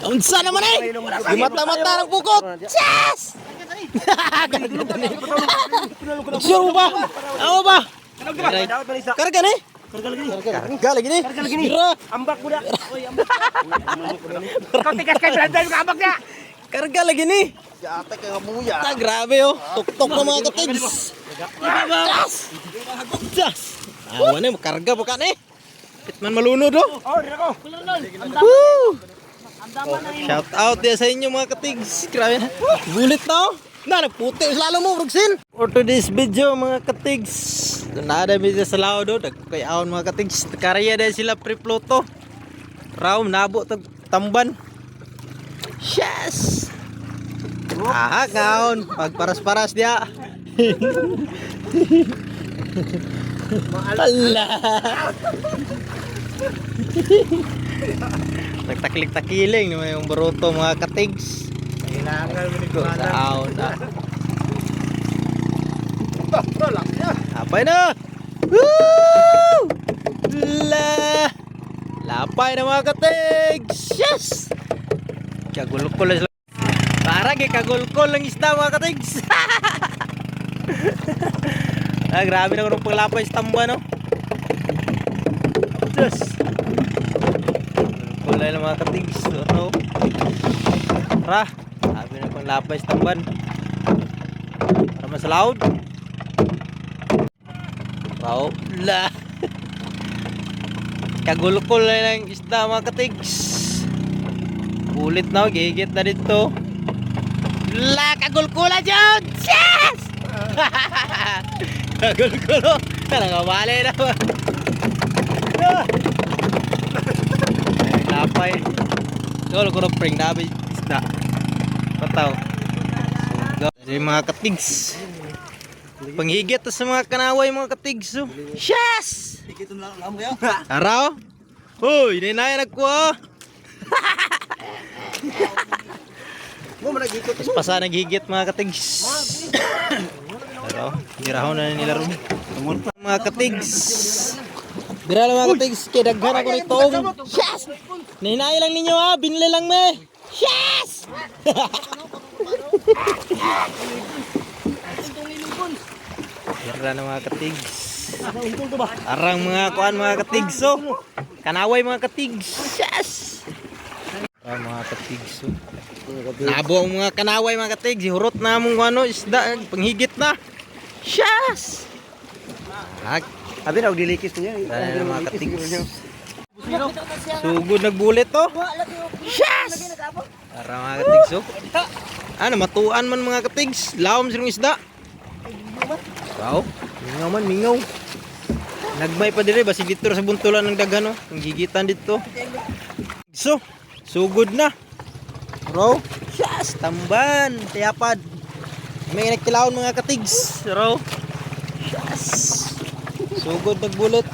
Unsa naman eh? Di mata-mata ng pukot. Yes! Sure ba? Ako ba? Karga ni? Karga lagi ni? Ambak budak. Kau tigas kay branda yung ambak niya. Karga lagi ni? Jate kay kamuya. Ta grabe oh. Tuktok na mga katigs. Yes! Yes! Awan eh, makarga po ka ni. Pitman malunod oh. Oh, dito ko. Woo! Shout out dia sa inyo mga katigs. Grabe na. Bulit na oh. Na, nagputi lalo mo, Brugsin. For today's video mga katigs, nada video sa lao do. Nagkayaon mga katigs. Karya dahil sila pre-ploto. Raum, nabo, tamban. Yes! Ah, kaon. Pagparas-paras dia. Ala. Nagtaklik-takiling naman yung baruto mga katigs. Kailangan mo ni ko. Saan na. Lapay na. Woo! Lapay na mga katigs. Yes! Kagulkol lang. Parang kagulkol lang isda mga katigs. Grabe na kung paglapay sa tamba no. Yes! Kulay na mga katigs. Ano? Tara. Sabi na pang lapay sa tamban. Para mas loud. Wow. La. Kagulkol na lang isda mga katigs. Ulit na. Gigit na dito. La. Kagulkula dyan. Yes! Kagulkulo. Nangawali na ba? Lapay. Dolo ko na pring nabi isda. Pataw. Dari mga katigs. Panghigit sa mga kanaway mga katigs. Yes! Araw? Hoy, ninay nagkuha. Pasa naghigit mga katigs. Araw, dirahon na nila ron. Mga katigs. Dira lang mga katigs, kaya daghan ako nitong. Yes! Ninay lang ninyo ha, binili lang me. Yes! Hira na mga katigs. Arang mga kuan mga katigs oh. Kanaway mga katigs. Yes! Arang mga katigs oh. Nabo ang mga kanaway mga katigs. Hurot na mong ano isda panghigit na. Yes! Abi na og dilikis niya. Arang mga katigs. Sugod nagbulit oh. Yes! Arang mga katigs oh. Ano matuan man mga katigs. Lawom silong isda. Wow, mingaw man, mingaw. Nagmay pa dire basi dito sa buntulan ng daghan oh. Ang gigitan dito. So, sugod na. Bro, yes, tamban, tiyapad. May nagtilawon mga katigs. Bro. Yes. Sugod nagbulit.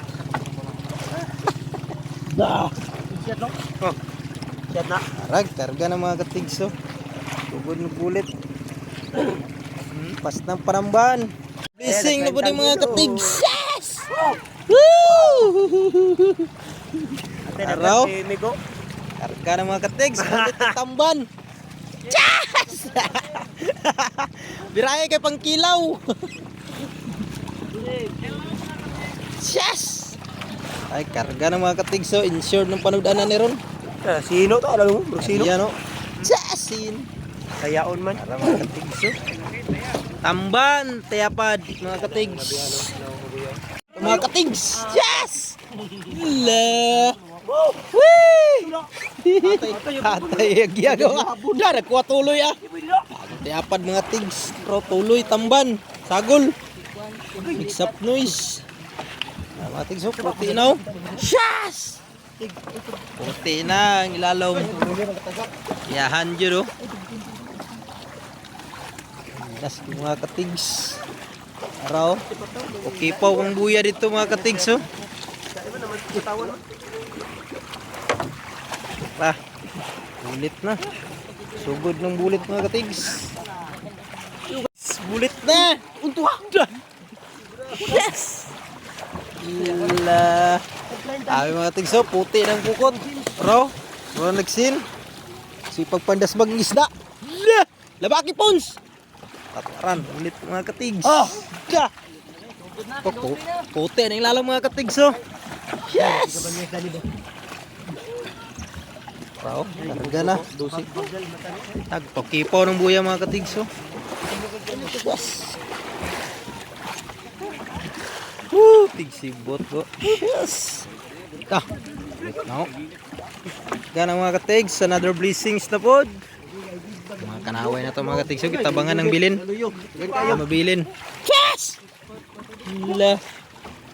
Da. Oh. Set na. Arag, karga ng mga katigs oh. Sugod nagbulit. Pas ng paramban. Blessing na po din mga katigs. Yes! Woo! Araw. Karga ng mga katigs. Kulit ng tamban. Yes! Birahe kay pangkilaw. Yes! Ay, karga ng mga katigs. So, insured ng panudaanan ni Ron. Sino to? Alam mo? Sino? Yan o. Jasin. Kayaon man. Para mga katigs. Tamban, tayapad, mga katigs. Mga katigs. Yes! La! Wee! Hatay, giyagawa. Wala, nagkuha tuloy ah. Tayapad mga tigs. Pero tuloy, tamban. Sagol. Mix up noise. Mga tigs, oh, puti na oh. Yes! Puti na ang ilalaw. Yahan dyan oh. Das mga katigs. Araw. Okay pa ang buya dito mga katigs oh. Ah, bulit na. Sugod ng bulit mga katigs. Bulit na. Untuhan. Yes. Ila. Ay mga katigs oh, puti ng kukot. Araw. Mga nagsin. Si pagpandasbag ng isda. La! Labaki pons. Tataran ulit mga katigs. Ka. Puti na ilalang mga katigs oh. Yes. Wow, karga na. Dusik. Tagpakipaw ng buya mga katigs oh. Yes. Woo, tigsibot ko. Yes. Ka. No. Ganang mga katigs, another blessings na pod. Mga kanaway na to mga katigs. So, kitabangan ng bilin. Mabilin. Yes! La.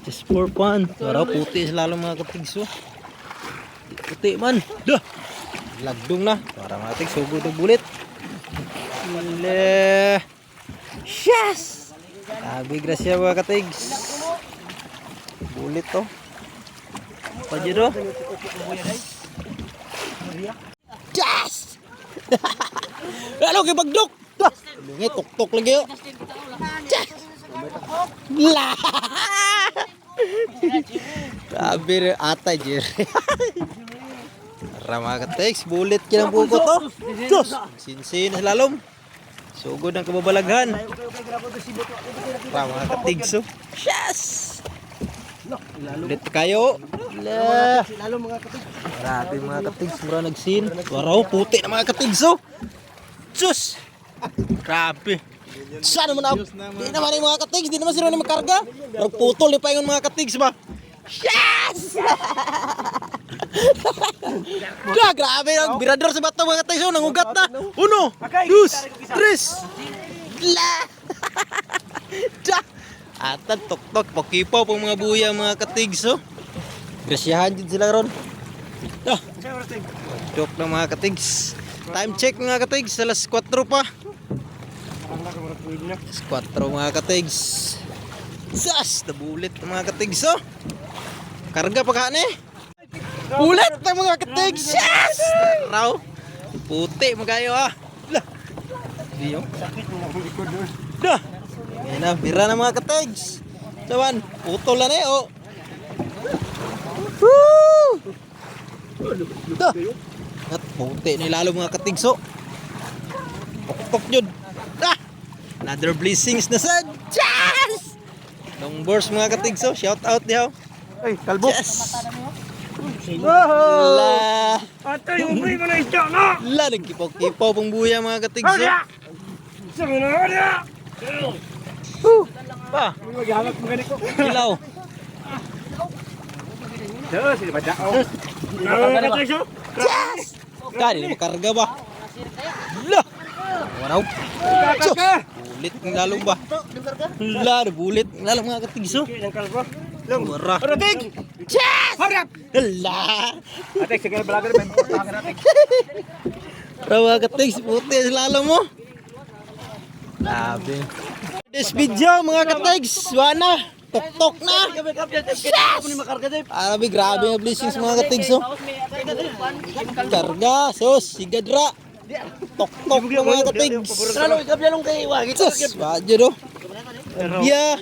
Just for fun. Waraw, puti lalo mga katigs. Oh. Puti man. Dah. Lagdong na. Para mga katigs, sugod ng bulit. La. Yes! Sabi, grasya mga katigs. Bulit to. Pajero. Yes! Lalo kay bagdok. Ngay tok-tok lagi yo. Yes! La. Sabi ata jer. Rama ka text bulit kinang buko to. Dos. Sinsin lalom. Sugod ang kababalaghan. Rama ka tigso. Yes! Ulit kayo. La. Grabe mga katigs, mura nagsin. Waraw, puti na mga katigs oh. Sus! Grabe. Sana naman ako. Di naman yung mga katigs, di naman sila na makarga. Parang putol ni paingon mga katigs ba? Yes! Grabe, birador sa bato mga katigs oh, nangugat na. 1, 2, 3. La! Atan tok-tok, pakipaw pang mga buya mga katigs oh. Grasyahan din sila ron. Joke na mga katigs. Time check mga katigs, alas 4 pa. Alas 4 mga katigs. Sas, nabulit na mga katigs oh. Karga pa ka ni. Ulit na mga katigs. Yes! Raw. Puti magayo ah. Lah. Diyo. Dah. Yan na, bira na mga katigs. Saban, putol na eh oh. Woo! Dah. At puti ni lalo mga katigso. Pok-pok yun. Ah! Another blessings na sad. Yes! Long burst mga katigso. Shout out dihaw. Ay, kalbo. Yes! La! Ata yung free mo na isda na. La, nagkipaw-kipaw pang buya mga katigso. Sabi na nga. Pa! Maghahanap mo ganito. Ilaw. Sila ba dao? Yes! Kali na makarga ba? La! Waraw. Sus! Bulit ng lalong ba? La, bulit ng lalong mga katigso. Wara. Ratig! Yes! Harap! La! Atek, sige, balaga na ba? Wara mga katigso, puti sa lalong mo. Grabe. This video mga katigs, wana. Tok-tok na. Yes! Arabi, grabe nga blessings mga katigs oh. Karga, sus, sigadra. Tok-tok na mga katigs. Sus, wajud oh. Iya.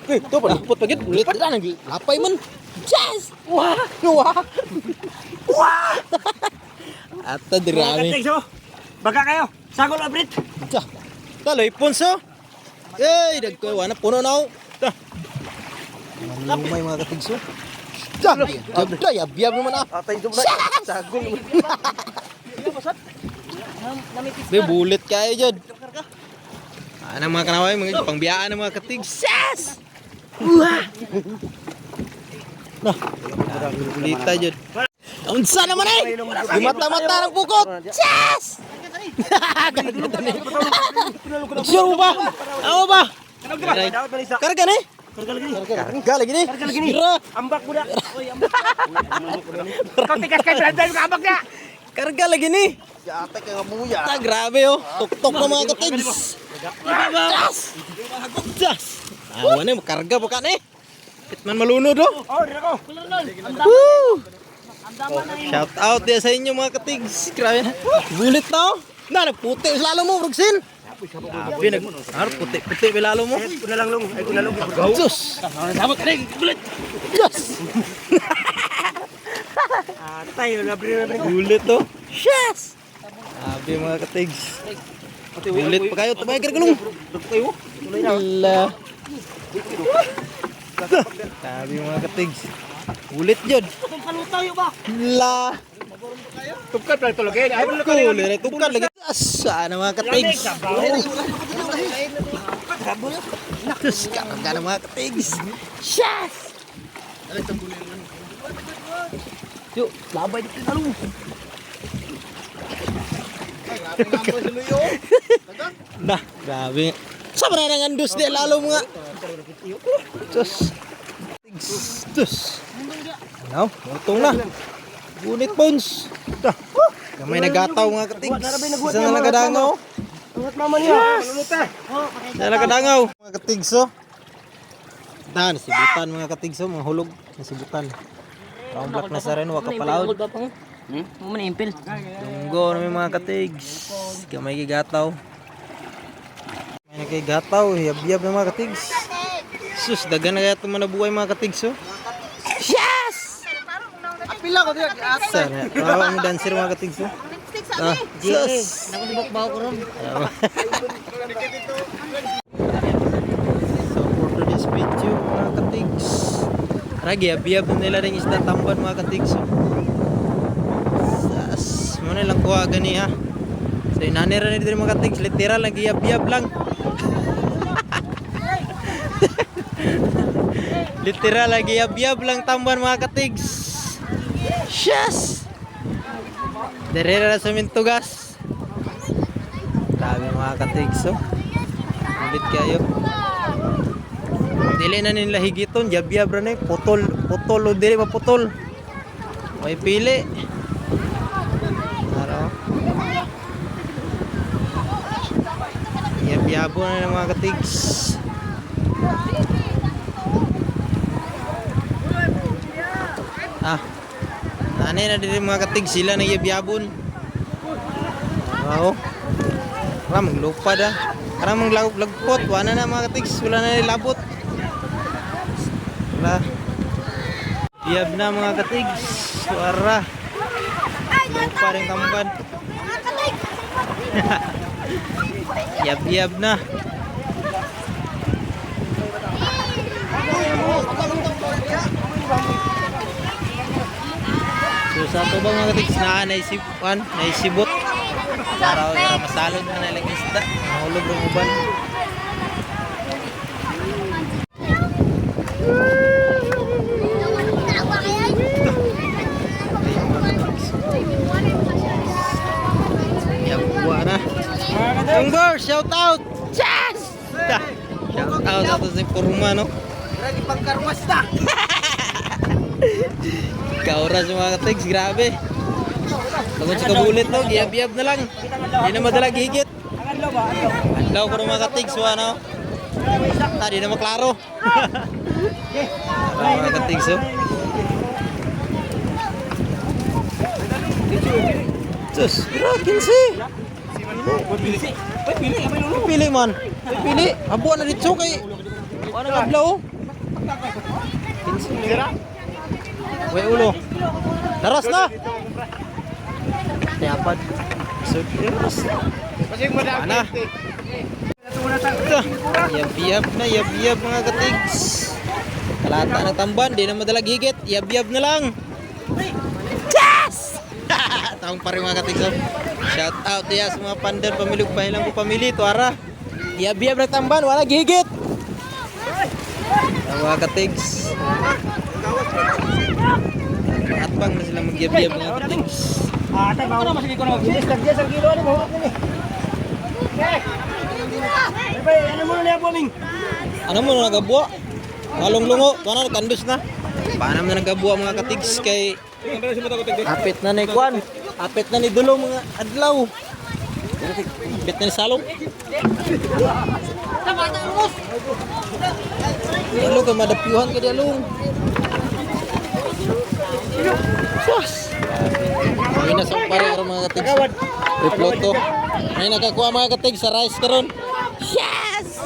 Ito pa, lupot pagit. Ulit na, lapay man. Yes! Wah! Wah! Wah! Ata dirami. Baga kayo, sagol abrit. Taloy, punso. Eh, dagkoy, wana, puno na ako. Lumay mga katigso. Yab naman ah. Atay ito sagol. Be bulit kayo dyan. Anong mga kanaway, mga pangbiyaan ng mga katigs. Yes! Nah, bulita dyan. Unsa naman eh! Mata-mata ng pukot! Yes! Sure mo ba? Ano ba? Karga ni? Karga lagi ni? Ambak mo na. Kau tigas kay Brandon ka ambak na. Karga lagi ni? Ate kay muya. Ta grabe oh. Tok-tok na mga katigs. Yes! Yes! Awan eh, karga pa ka ni? Kitman malunod oh. Oh, dito ko. Woo! Shout out dia sa inyo mga katigs. Grabe na. Bulit na oh. Na, nagputi lalo mo, Brugsin. Grabe, puti lalo mo. Kuna lang long, ay kuna long. Sus! Sama ka rin, bulit. Yes! Atay, na brin. Bulit to. Yes! Grabe mga katigs. Ulit pa kayo, tabay kargalong. Ala. Grabe mga katigs. Ulit yun. La. Tupkat pala ito lagi. Ay, Cool, tukar lagi. Asa na mga katigs. Terus ka mga katigs. Shas. Yuk, labay dito na lu. Nah, grabe. Sa maranang andus di lalo mga. Tus. Tus. Now, utong na. Gunit bones. Dah. Gamay nagataw mga katigs. Isa na nagadangaw. Angat mama niya. Isa na nagadangaw. Mga katigs oh. Nah, nasibutan mga katigs oh. Mga hulog. Nasibutan. Round block na sa rin. Waka palaod. Manimpil. Tunggo namin mga katigs. Gamay gigataw. Gamay na kay gataw. Hiyab-hiyab na mga katigs. Sus, dagan na kaya ito manabuhay mga katigs oh. Yes! Pila ko diya. Sana. Rawa ang dancer mga katigs oh. Ah, sus. Nakasibok ba ako ron? So for today's video mga katigs. Ragi, abiyab nila rin isda tamban mga katigs oh. Sas, muna lang kuha gani ha. So inanira nito mga katigs, literal lagi abiyab lang. Literal lagi abiyab lang tamban mga katigs. Yes! Derera na sa mintugas. Grabe mga katigs oh. Ulit kayo. Dili na nila higiton, yab-yab ra na putol, putol o dili pa putol. May pili. Araw. Yab-yabo na ng mga katigs. Ah. Nanay na din mga katigs, sila na yab-yabon. Wow. Wala maglupad ah. Karang maglagpot, wala na mga katigs, wala na nilabot. Wala. Yab na mga katigs. Suara. Lupa rin tamban. Yab-yab na. So sa ito ba mga katigs na naisibot. Araw masalod na nalang isda. Mahulog ng uban. Buwa na. Tunggo, shout out. Yes! Shout out ato sa Purma no. Ragi pagkarwas ta. Kauras mga katigs, grabe. Tungkol sa kabulit no, giyab-yab na lang. Hindi na madalag higit. Adlaw ko ng mga katigs no. Di na maklaro. Mga katigs oh. Sus, kira 15. Pili man. Pili. Abo na dito kay. Ano kablaw? 15 lira. Way ulo. Daras na. Tiapad. So, daras. Mana? Yab-yab na, yab-yab mga katigs. Kalata ng tamban, di na madalag higit. Yab-yab na lang. Yes! Taong pa rin mga katigs. Shout out ya sa mga pandan, pamilya ko, pahilang ko pamilya. Tuara. Yab-yab na tamban, wala higit. Ang mga katigs. Atbang na sila mag-yab-yab mga katigs. Ate, bawa na masigi ko na mag-bilis. Tagdiya sa kilo, ano mahulog nini. Bay, ano mo na niya po, Ming? Ano mo na nagabuwa? Malunglungo, tuwa na, kandus na. Paano na nagabuwa mga katigs kay apit na ni Kwan. Apit na ni Dulo mga adlaw. Apit na ni Salong. Dialog kay madapyuhan kay dialog. Sus. May nasa pare karon mga katigs. Reploto. May nakakuha mga katigs sa rice karon. Yes!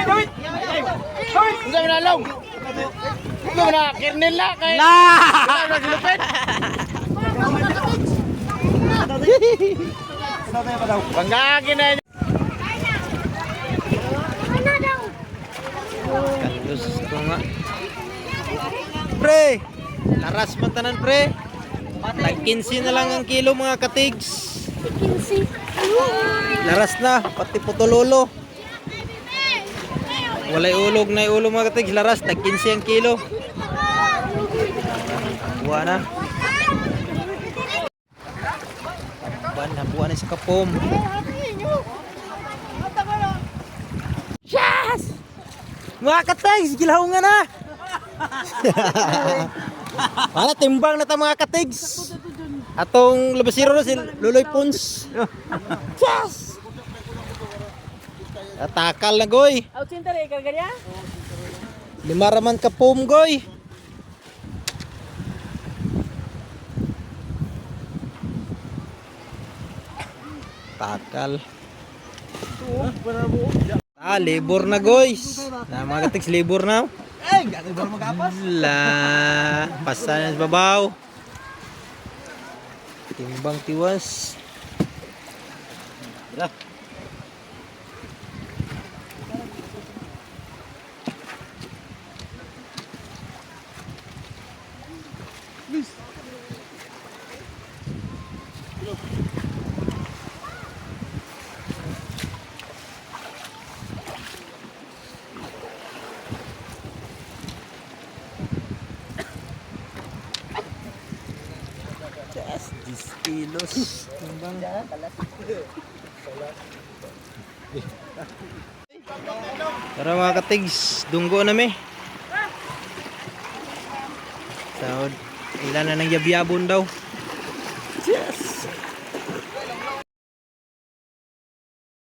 Dawid! Unsa man along? Unsa man na kernel la kay. La! Wala silupit. Panggagin na yun. Kandos ko nga. Pre! Laras man tanan pre. Tag 15 na lang ang kilo mga katigs. Laras na, pati putulolo. Walay ulog na ulo mga katigs. Laras, tag 15 ang kilo. Buwa na. Buwan na sa kapom. Yes! Mga katigs, gilaw nga na. Para timbang na ta mga katigs. Atong labasiro na si Luloy Pons. Yes! Atakal na goy. Out center eh, karga niya? Lima raman kapom goy. Takal. Libur na guys. Na mga katigs libur na. La, pasan sa babaw. Timbang tiwas. Yes, 10 kilos. Timbang. Tara mga katigs, dunggo na mi. Ilan na nang yabyabon daw. Yes.